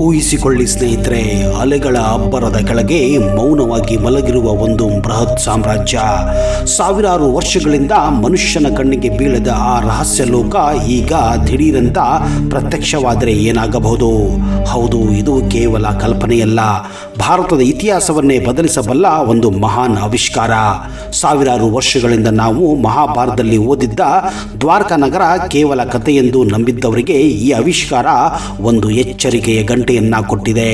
ಊಹಿಸಿಕೊಳ್ಳಿ ಸ್ನೇಹಿತರೆ, ಅಲೆಗಳ ಅಬ್ಬರದ ಕೆಳಗೆ ಮೌನವಾಗಿ ಮಲಗಿರುವ ಒಂದು ಬೃಹತ್ ಸಾಮ್ರಾಜ್ಯ. ಸಾವಿರಾರು ವರ್ಷಗಳಿಂದ ಮನುಷ್ಯನ ಕಣ್ಣಿಗೆ ಬೀಳದ ಆ ರಹಸ್ಯ ಲೋಕ ಈಗ ದಿಢೀರಂತ ಪ್ರತ್ಯಕ್ಷವಾದರೆ ಏನಾಗಬಹುದು? ಹೌದು, ಇದು ಕೇವಲ ಕಲ್ಪನೆಯಲ್ಲ, ಭಾರತದ ಇತಿಹಾಸವನ್ನೇ ಬದಲಿಸಬಲ್ಲ ಒಂದು ಮಹಾನ್ ಆವಿಷ್ಕಾರ. ಸಾವಿರಾರು ವರ್ಷಗಳಿಂದ ನಾವು ಮಹಾಭಾರತದಲ್ಲಿ ಓದಿದ್ದ ದ್ವಾರಕಾ ನಗರ ಕೇವಲ ಕಥೆಯೆಂದು ನಂಬಿದ್ದವರಿಗೆ ಈ ಆವಿಷ್ಕಾರ ಒಂದು ಎಚ್ಚರಿಕೆಯ ಗಂಟೆಯನ್ನ ಕೊಟ್ಟಿದೆ.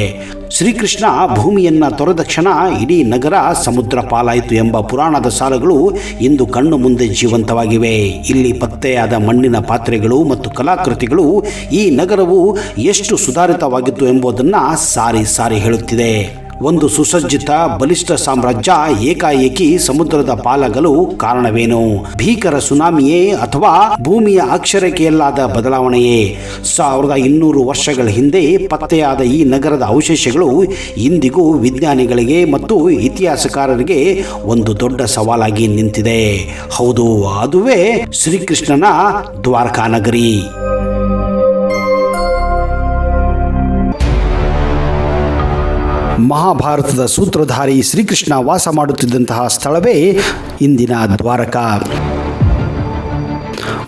ಶ್ರೀಕೃಷ್ಣ ಭೂಮಿಯನ್ನ ತೊರೆದ ಕ್ಷಣ ಇಡೀ ನಗರ ಸಮುದ್ರ ಪಾಲಾಯಿತು ಎಂಬ ಪುರಾಣದ ಸಾಲುಗಳು ಇಂದು ಕಣ್ಣು ಮುಂದೆ ಜೀವಂತವಾಗಿವೆ. ಇಲ್ಲಿ ಪತ್ತೆಯಾದ ಮಣ್ಣಿನ ಪಾತ್ರೆಗಳು ಮತ್ತು ಕಲಾಕೃತಿಗಳು ಈ ನಗರವು ಎಷ್ಟು ಸುಧಾರಿತವಾಗಿತ್ತು ಎಂಬುದನ್ನು ಸಾರಿ ಸಾರಿ ಹೇಳುತ್ತಿದೆ. ಒಂದು ಸುಸಜ್ಜಿತ ಬಲಿಷ್ಠ ಸಾಮ್ರಾಜ್ಯ ಏಕಾಏಕಿ ಸಮುದ್ರದ ಪಾಲಾಗಲು ಕಾರಣವೇನು? ಭೀಕರ ಸುನಾಮಿಯೇ ಅಥವಾ ಭೂಮಿಯ ಅಕ್ಷರೇಖೆಯಲ್ಲಾದ ಬದಲಾವಣೆಯೇ? 1200 ವರ್ಷಗಳ ಹಿಂದೆ ಪತ್ತೆಯಾದ ಈ ನಗರದ ಅವಶೇಷಗಳು ಇಂದಿಗೂ ವಿಜ್ಞಾನಿಗಳಿಗೆ ಮತ್ತು ಇತಿಹಾಸಕಾರರಿಗೆ ಒಂದು ದೊಡ್ಡ ಸವಾಲಾಗಿ ನಿಂತಿದೆ. ಹೌದು, ಅದುವೇ ಶ್ರೀಕೃಷ್ಣನ ದ್ವಾರಕಾ ನಗರಿ. ಮಹಾಭಾರತದ ಸೂತ್ರಧಾರಿ ಶ್ರೀಕೃಷ್ಣ ವಾಸ ಮಾಡುತ್ತಿದ್ದಂತಹ ಸ್ಥಳವೇ ಇಂದಿನ ದ್ವಾರಕಾ.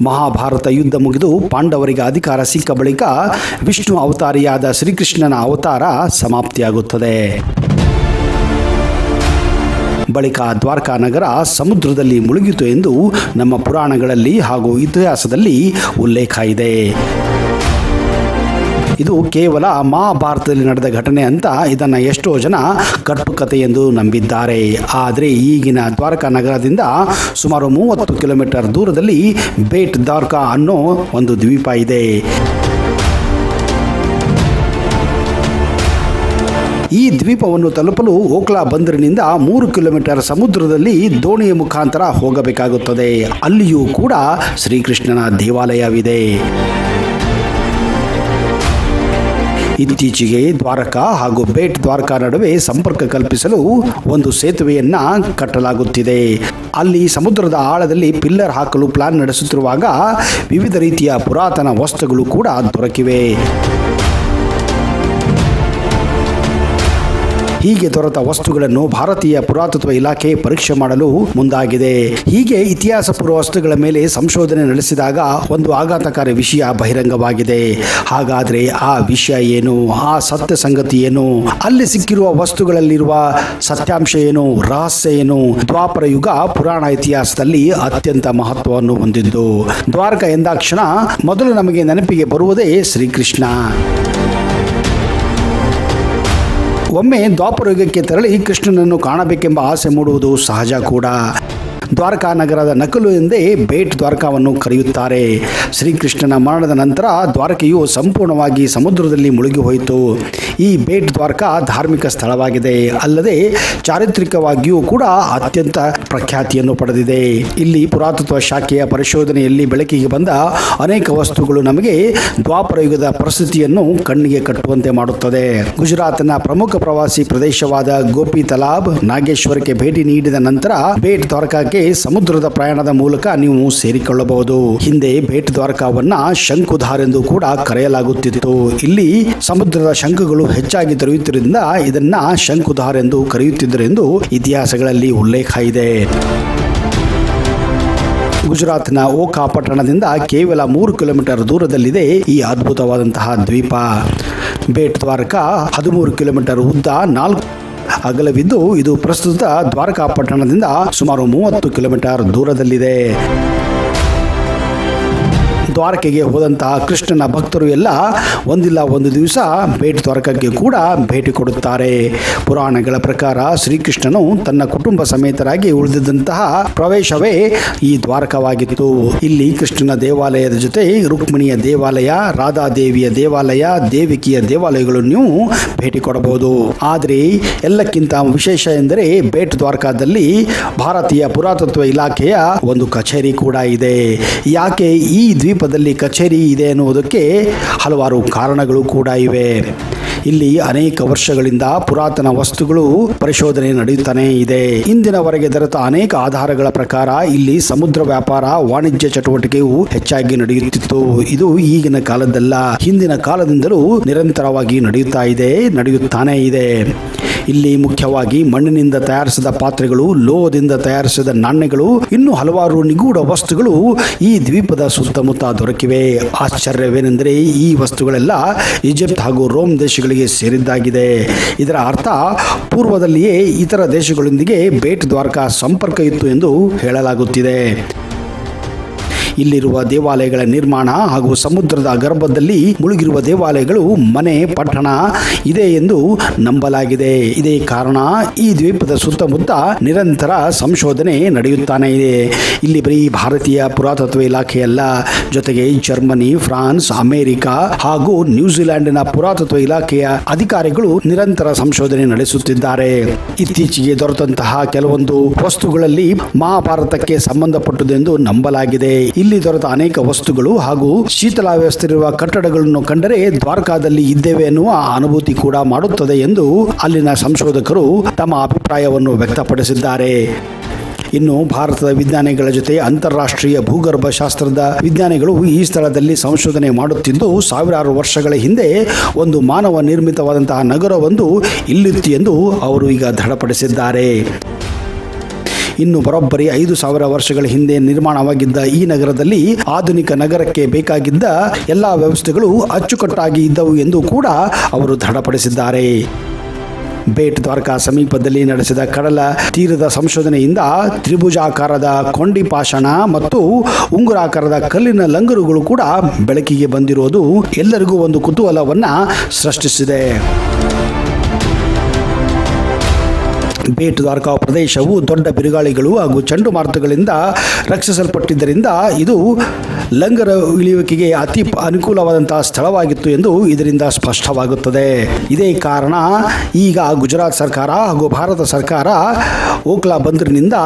ಮಹಾಭಾರತ ಯುದ್ಧ ಮುಗಿದು ಪಾಂಡವರಿಗೆ ಅಧಿಕಾರ ಸಿಕ್ಕ ಬಳಿಕ ವಿಷ್ಣು ಅವತಾರಿಯಾದ ಶ್ರೀಕೃಷ್ಣನ ಅವತಾರ ಸಮಾಪ್ತಿಯಾಗುತ್ತದೆ. ಬಳಿಕ ದ್ವಾರಕಾ ನಗರ ಸಮುದ್ರದಲ್ಲಿ ಮುಳುಗಿತು ಎಂದು ನಮ್ಮ ಪುರಾಣಗಳಲ್ಲಿ ಹಾಗೂ ಇತಿಹಾಸದಲ್ಲಿ ಉಲ್ಲೇಖ ಇದೆ. ಇದು ಕೇವಲ ಮಹಾಭಾರತದಲ್ಲಿ ನಡೆದ ಘಟನೆ ಅಂತ ಇದನ್ನು ಎಷ್ಟೋ ಜನ ಕಟ್ಟುಕತೆ ಎಂದು ನಂಬಿದ್ದಾರೆ. ಆದರೆ ಈಗಿನ ದ್ವಾರಕಾ ನಗರದಿಂದ ಸುಮಾರು 30 ಕಿಲೋಮೀಟರ್ ದೂರದಲ್ಲಿ ಬೇಟ್ ದ್ವಾರಕಾ ಅನ್ನೋ ಒಂದು ದ್ವೀಪ ಇದೆ. ಈ ದ್ವೀಪವನ್ನು ತಲುಪಲು ಓಕ್ಲಾ ಬಂದರಿನಿಂದ 3 ಕಿಲೋಮೀಟರ್ ಸಮುದ್ರದಲ್ಲಿ ದೋಣಿಯ ಮುಖಾಂತರ ಹೋಗಬೇಕಾಗುತ್ತದೆ. ಅಲ್ಲಿಯೂ ಕೂಡ ಶ್ರೀಕೃಷ್ಣನ ದೇವಾಲಯವಿದೆ. ಇತ್ತೀಚೆಗೆ ದ್ವಾರಕಾ ಹಾಗೂ ಬೇಟ್ ದ್ವಾರಕಾ ನಡುವೆ ಸಂಪರ್ಕ ಕಲ್ಪಿಸಲು ಒಂದು ಸೇತುವೆಯನ್ನ ಕಟ್ಟಲಾಗುತ್ತಿದೆ. ಅಲ್ಲಿ ಸಮುದ್ರದ ಆಳದಲ್ಲಿ ಪಿಲ್ಲರ್ ಹಾಕಲು ಪ್ಲಾನ್ ನಡೆಸುತ್ತಿರುವಾಗ ವಿವಿಧ ರೀತಿಯ ಪುರಾತನ ವಸ್ತುಗಳು ಕೂಡ ದೊರಕಿವೆ. ಹೀಗೆ ದೊರೆತ ವಸ್ತುಗಳನ್ನು ಭಾರತೀಯ ಪುರಾತತ್ವ ಇಲಾಖೆ ಪರೀಕ್ಷೆ ಮಾಡಲು ಮುಂದಾಗಿದೆ. ಹೀಗೆ ಇತಿಹಾಸ ಪೂರ್ವ ವಸ್ತುಗಳ ಮೇಲೆ ಸಂಶೋಧನೆ ನಡೆಸಿದಾಗ ಒಂದು ಆಘಾತಕಾರಿ ವಿಷಯ ಬಹಿರಂಗವಾಗಿದೆ. ಹಾಗಾದ್ರೆ ಆ ವಿಷಯ ಏನು? ಆ ಸತ್ಯ ಸಂಗತಿ ಏನು? ಅಲ್ಲಿ ಸಿಕ್ಕಿರುವ ವಸ್ತುಗಳಲ್ಲಿರುವ ಸತ್ಯಾಂಶ ಏನು? ರಹಸ್ಯ ಏನು? ದ್ವಾಪರ ಯುಗ ಪುರಾಣ ಇತಿಹಾಸದಲ್ಲಿ ಅತ್ಯಂತ ಮಹತ್ವವನ್ನು ಹೊಂದಿದ್ದು. ದ್ವಾರಕ ಎಂದಾಕ್ಷಣ ಮೊದಲು ನಮಗೆ ನೆನಪಿಗೆ ಬರುವುದೇ ಶ್ರೀಕೃಷ್ಣ. ಒಮ್ಮೆ ದ್ವಾಪರ ಯುಗಕ್ಕೆ ತೆರಳಿ ಕೃಷ್ಣನನ್ನು ಕಾಣಬೇಕೆಂಬ ಆಸೆ ಮೂಡುವುದು ಸಹಜ ಕೂಡ. ದ್ವಾರಕಾ ನಗರದ ನಕಲು ಎಂದೇ ಬೇಟ್ ದ್ವಾರಕಾವನ್ನು ಕರೆಯುತ್ತಾರೆ. ಶ್ರೀಕೃಷ್ಣನ ಮರಣದ ನಂತರ ದ್ವಾರಕೆಯು ಸಂಪೂರ್ಣವಾಗಿ ಸಮುದ್ರದಲ್ಲಿ ಮುಳುಗಿ ಹೋಯಿತು. ಈ ಬೇಟ್ ದ್ವಾರಕಾ ಧಾರ್ಮಿಕ ಸ್ಥಳವಾಗಿದೆ, ಅಲ್ಲದೆ ಚಾರಿತ್ರಿಕವಾಗಿಯೂ ಕೂಡ ಅತ್ಯಂತ ಪ್ರಖ್ಯಾತಿಯನ್ನು ಪಡೆದಿದೆ. ಇಲ್ಲಿ ಪುರಾತತ್ವ ಶಾಖೆಯ ಪರಿಶೋಧನೆಯಲ್ಲಿ ಬೆಳಕಿಗೆ ಬಂದ ಅನೇಕ ವಸ್ತುಗಳು ನಮಗೆ ದ್ವಾಪರ ಯುಗದ ಪರಿಸ್ಥಿತಿಯನ್ನು ಕಣ್ಣಿಗೆ ಕಟ್ಟುವಂತೆ ಮಾಡುತ್ತದೆ. ಗುಜರಾತ್ನ ಪ್ರಮುಖ ಪ್ರವಾಸಿ ಪ್ರದೇಶವಾದ ಗೋಪಿ ತಲಾಬ್, ನಾಗೇಶ್ವರಕ್ಕೆ ಭೇಟಿ ನೀಡಿದ ನಂತರ ಬೇಟ್ ದ್ವಾರಕಾಕ್ಕೆ ಸಮುದ್ರದ ಪ್ರಯಾಣದ ಮೂಲಕ ನೀವು ಸೇರಿಕೊಳ್ಳಬಹುದು. ಹಿಂದೆ ಬೇಟ್ ದ್ವಾರಕಾವನ್ನ ಶಂಕುಧಾರ್ ಎಂದು ಕೂಡ ಕರೆಯಲಾಗುತ್ತಿತ್ತು. ಇಲ್ಲಿ ಸಮುದ್ರದ ಶಂಕುಗಳು ಹೆಚ್ಚಾಗಿ ದೊರೆಯುತ್ತಿದ್ದರಿಂದ ಇದನ್ನ ಶಂಕುಧಾರ್ ಎಂದು ಕರೆಯುತ್ತಿದ್ದರೆಂದು ಇತಿಹಾಸಗಳಲ್ಲಿ ಉಲ್ಲೇಖ ಇದೆ. ಗುಜರಾತ್ನ ಓಖಾ ಪಟ್ಟಣದಿಂದ ಕೇವಲ 3 ಕಿಲೋಮೀಟರ್ ದೂರದಲ್ಲಿದೆ ಈ ಅದ್ಭುತವಾದಂತಹ ದ್ವೀಪ. ಬೇಟ್ ದ್ವಾರಕಾ 13 ಕಿಲೋಮೀಟರ್ ಉದ್ದ, 4 ಅಗಲವಿದ್ದು ಇದು ಪ್ರಸ್ತುತ ದ್ವಾರಕಾ ಪಟ್ಟಣದಿಂದ ಸುಮಾರು 30 ಕಿಲೋಮೀಟರ್ ದೂರದಲ್ಲಿದೆ. ದ್ವಾರಕೆಗೆ ಹೋದಂತಹ ಕೃಷ್ಣನ ಭಕ್ತರು ಎಲ್ಲ ಒಂದಿಲ್ಲ ಒಂದು ದಿವಸ ಬೇಟ್ ದ್ವಾರಕಕ್ಕೆ ಕೂಡ ಭೇಟಿ ಕೊಡುತ್ತಾರೆ. ಪುರಾಣಗಳ ಪ್ರಕಾರ ಶ್ರೀಕೃಷ್ಣನು ತನ್ನ ಕುಟುಂಬ ಸಮೇತರಾಗಿ ಉಳಿದಿದ್ದಂತಹ ಪ್ರವೇಶವೇ ಈ ದ್ವಾರಕವಾಗಿತ್ತು. ಇಲ್ಲಿ ಕೃಷ್ಣನ ದೇವಾಲಯದ ಜೊತೆ ರುಕ್ಮಿಣಿಯ ದೇವಾಲಯ, ರಾಧಾದೇವಿಯ ದೇವಾಲಯ, ದೇವಿಕಿಯ ದೇವಾಲಯಗಳನ್ನು ನೀವು ಭೇಟಿ ಕೊಡಬಹುದು. ಆದರೆ ಎಲ್ಲಕ್ಕಿಂತ ವಿಶೇಷ ಎಂದರೆ ಬೇಟ್ ದ್ವಾರಕಾದಲ್ಲಿ ಭಾರತೀಯ ಪುರಾತತ್ವ ಇಲಾಖೆಯ ಒಂದು ಕಚೇರಿ ಕೂಡ ಇದೆ. ಯಾಕೆ ಈ ದ್ವೀಪದಲ್ಲಿ ಕಚೇರಿ ಇದೆ ಎನ್ನುವುದಕ್ಕೆ ಹಲವಾರು ಕಾರಣಗಳು ಕೂಡ ಇವೆ. ಇಲ್ಲಿ ಅನೇಕ ವರ್ಷಗಳಿಂದ ಪುರಾತನ ವಸ್ತುಗಳು ಪರಿಶೋಧನೆ ನಡೆಯುತ್ತಾನೆ ಇದೆ. ಇಂದಿನವರೆಗೆ ದೊರೆತ ಅನೇಕ ಆಧಾರಗಳ ಪ್ರಕಾರ ಇಲ್ಲಿ ಸಮುದ್ರ ವ್ಯಾಪಾರ, ವಾಣಿಜ್ಯ ಚಟುವಟಿಕೆಯು ಹೆಚ್ಚಾಗಿ ನಡೆಯುತ್ತಿತ್ತು. ಇದು ಈಗಿನ ಕಾಲದಲ್ಲ, ಹಿಂದಿನ ಕಾಲದಿಂದಲೂ ನಿರಂತರವಾಗಿ ನಡೆಯುತ್ತಾನೆ ಇದೆ. ಇಲ್ಲಿ ಮುಖ್ಯವಾಗಿ ಮಣ್ಣಿನಿಂದ ತಯಾರಿಸಿದ ಪಾತ್ರೆಗಳು, ಲೋಹದಿಂದ ತಯಾರಿಸಿದ ನಾಣ್ಯಗಳು, ಇನ್ನೂ ಹಲವಾರು ನಿಗೂಢ ವಸ್ತುಗಳು ಈ ದ್ವೀಪದ ಸುತ್ತಮುತ್ತ ದೊರಕಿವೆ. ಆಶ್ಚರ್ಯವೇನೆಂದರೆ ಈ ವಸ್ತುಗಳೆಲ್ಲ ಈಜಿಪ್ಟ್ ಹಾಗೂ ರೋಮ್ ದೇಶಗಳಿಗೆ ಸೇರಿದ್ದಾಗಿದೆ. ಇದರ ಅರ್ಥ ಪೂರ್ವದಲ್ಲಿಯೇ ಇತರ ದೇಶಗಳೊಂದಿಗೆ ಬೇಟ್ ದ್ವಾರಕಾ ಸಂಪರ್ಕ ಇತ್ತು ಎಂದು ಹೇಳಲಾಗುತ್ತಿದೆ. ಇಲ್ಲಿರುವ ದೇವಾಲಯಗಳ ನಿರ್ಮಾಣ ಹಾಗೂ ಸಮುದ್ರದ ಗರ್ಭದಲ್ಲಿ ಮುಳುಗಿರುವ ದೇವಾಲಯಗಳು, ಮನೆ, ಪಟ್ಟಣ ಇದೆ ಎಂದು ನಂಬಲಾಗಿದೆ. ಇದೇ ಕಾರಣ ಈ ದ್ವೀಪದ ಸುತ್ತಮುತ್ತ ನಿರಂತರ ಸಂಶೋಧನೆ ನಡೆಯುತ್ತಾನೆ ಇದೆ. ಇಲ್ಲಿ ಬರೀ ಭಾರತೀಯ ಪುರಾತತ್ವ ಇಲಾಖೆಯಲ್ಲ, ಜೊತೆಗೆ ಜರ್ಮನಿ, ಫ್ರಾನ್ಸ್, ಅಮೆರಿಕ ಹಾಗೂ ನ್ಯೂಜಿಲೆಂಡಿನ ಪುರಾತತ್ವ ಇಲಾಖೆಯ ಅಧಿಕಾರಿಗಳು ನಿರಂತರ ಸಂಶೋಧನೆ ನಡೆಸುತ್ತಿದ್ದಾರೆ. ಇತ್ತೀಚೆಗೆ ದೊರೆತಂತಹ ಕೆಲವೊಂದು ವಸ್ತುಗಳಲ್ಲಿ ಮಹಾಭಾರತಕ್ಕೆ ಸಂಬಂಧಪಟ್ಟದೆಂದು ನಂಬಲಾಗಿದೆ. ಇಲ್ಲಿ ದೊರೆತ ಅನೇಕ ವಸ್ತುಗಳು ಹಾಗೂ ಶೀತಲಾವಸ್ಥೆಯಿರುವ ಕಟ್ಟಡಗಳನ್ನು ಕಂಡರೆ ದ್ವಾರಕಾದಲ್ಲಿ ಇದ್ದೇವೆ ಎನ್ನುವ ಅನುಭೂತಿ ಕೂಡ ಮಾಡುತ್ತದೆ ಎಂದು ಅಲ್ಲಿನ ಸಂಶೋಧಕರು ತಮ್ಮ ಅಭಿಪ್ರಾಯವನ್ನು ವ್ಯಕ್ತಪಡಿಸಿದ್ದಾರೆ. ಇನ್ನು ಭಾರತದ ವಿಜ್ಞಾನಿಗಳ ಜೊತೆ ಅಂತಾರಾಷ್ಟ್ರೀಯ ಭೂಗರ್ಭ ಶಾಸ್ತ್ರದ ವಿಜ್ಞಾನಿಗಳು ಈ ಸ್ಥಳದಲ್ಲಿ ಸಂಶೋಧನೆ ಮಾಡುತ್ತಿದ್ದು, ಸಾವಿರಾರು ವರ್ಷಗಳ ಹಿಂದೆ ಒಂದು ಮಾನವ ನಿರ್ಮಿತವಾದಂತಹ ನಗರವೊಂದು ಇಲ್ಲಿತ್ತು ಎಂದು ಅವರು ಈಗ ದೃಢಪಡಿಸಿದ್ದಾರೆ. ಇನ್ನು ಬರೋಬ್ಬರಿ 5,000 ವರ್ಷಗಳ ಹಿಂದೆ ನಿರ್ಮಾಣವಾಗಿದ್ದ ಈ ನಗರದಲ್ಲಿ ಆಧುನಿಕ ನಗರಕ್ಕೆ ಬೇಕಾಗಿದ್ದ ಎಲ್ಲ ವ್ಯವಸ್ಥೆಗಳು ಅಚ್ಚುಕಟ್ಟಾಗಿ ಇದ್ದವು ಎಂದು ಕೂಡ ಅವರು ದೃಢಪಡಿಸಿದ್ದಾರೆ. ಬೇಟ್ ದ್ವಾರಕಾ ಸಮೀಪದಲ್ಲಿ ನಡೆಸಿದ ಕಡಲ ತೀರದ ಸಂಶೋಧನೆಯಿಂದ ತ್ರಿಭುಜಾಕಾರದ ಕೊಂಡಿ ಪಾಷಾಣ ಮತ್ತು ಉಂಗುರಾಕಾರದ ಕಲ್ಲಿನ ಲಂಗರುಗಳು ಕೂಡ ಬೆಳಕಿಗೆ ಬಂದಿರುವುದು ಎಲ್ಲರಿಗೂ ಒಂದು ಕುತೂಹಲವನ್ನು ಸೃಷ್ಟಿಸಿದೆ. ಬೇಟ್ ದ್ವಾರಕಾ ಪ್ರದೇಶವು ದೊಡ್ಡ ಬಿರುಗಾಳಿಗಳು ಹಾಗೂ ಚಂಡುಮಾರುತಗಳಿಂದ ರಕ್ಷಿಸಲ್ಪಟ್ಟಿದ್ದರಿಂದ ಇದು ಲಂಗರ ಇಳಿಯುವಿಕೆಗೆ ಅತಿ ಅನುಕೂಲವಾದಂತಹ ಸ್ಥಳವಾಗಿತ್ತು ಎಂದು ಇದರಿಂದ ಸ್ಪಷ್ಟವಾಗುತ್ತದೆ. ಇದೇ ಕಾರಣ ಈಗ ಗುಜರಾತ್ ಸರ್ಕಾರ ಹಾಗೂ ಭಾರತ ಸರ್ಕಾರ ಓಕ್ಲಾ ಬಂದರಿನಿಂದ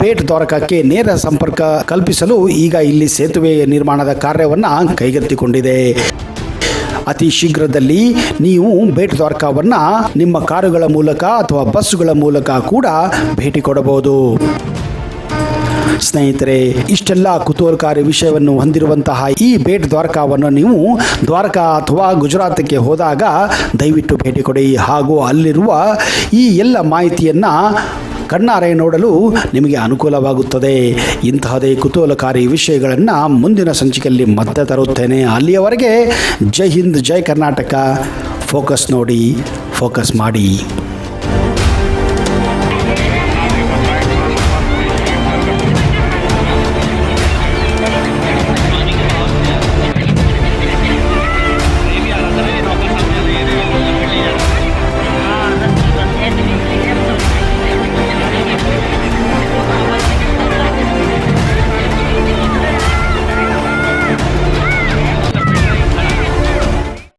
ಬೇಟ್ ದ್ವಾರಕಕ್ಕೆ ನೇರ ಸಂಪರ್ಕ ಕಲ್ಪಿಸಲು ಈಗ ಇಲ್ಲಿ ಸೇತುವೆ ನಿರ್ಮಾಣದ ಕಾರ್ಯವನ್ನು ಕೈಗೆತ್ತಿಕೊಂಡಿದೆ. ಅತಿ ಶೀಘ್ರದಲ್ಲಿ ನೀವು ಬೇಟ್ ದ್ವಾರಕಾವನ್ನು ನಿಮ್ಮ ಕಾರುಗಳ ಮೂಲಕ ಅಥವಾ ಬಸ್ಸುಗಳ ಮೂಲಕ ಕೂಡ ಭೇಟಿ ಕೊಡಬಹುದು. ಸ್ನೇಹಿತರೆ, ಇಷ್ಟೆಲ್ಲ ಕುತೂಹಲಕಾರಿ ವಿಷಯವನ್ನು ಹೊಂದಿರುವಂತಹ ಈ ಬೇಟ್ ದ್ವಾರಕಾವನ್ನು ನೀವು ದ್ವಾರಕಾ ಅಥವಾ ಗುಜರಾತ್ಗೆ ಹೋದಾಗ ದಯವಿಟ್ಟು ಭೇಟಿ ಕೊಡಿ ಹಾಗೂ ಅಲ್ಲಿರುವ ಈ ಎಲ್ಲ ಮಾಹಿತಿಯನ್ನು ಕಣ್ಣಾರೆ ನೋಡಲು ನಿಮಗೆ ಅನುಕೂಲವಾಗುತ್ತದೆ. ಇಂತಹದೇ ಕುತೂಹಲಕಾರಿ ವಿಷಯಗಳನ್ನು ಮುಂದಿನ ಸಂಚಿಕೆಯಲ್ಲಿ ಮತ್ತೆ ತರುತ್ತೇನೆ. ಅಲ್ಲಿಯವರೆಗೆ ಜೈ ಹಿಂದ್, ಜೈ ಕರ್ನಾಟಕ. ಫೋಕಸ್ ನೋಡಿ, ಫೋಕಸ್ ಮಾಡಿ.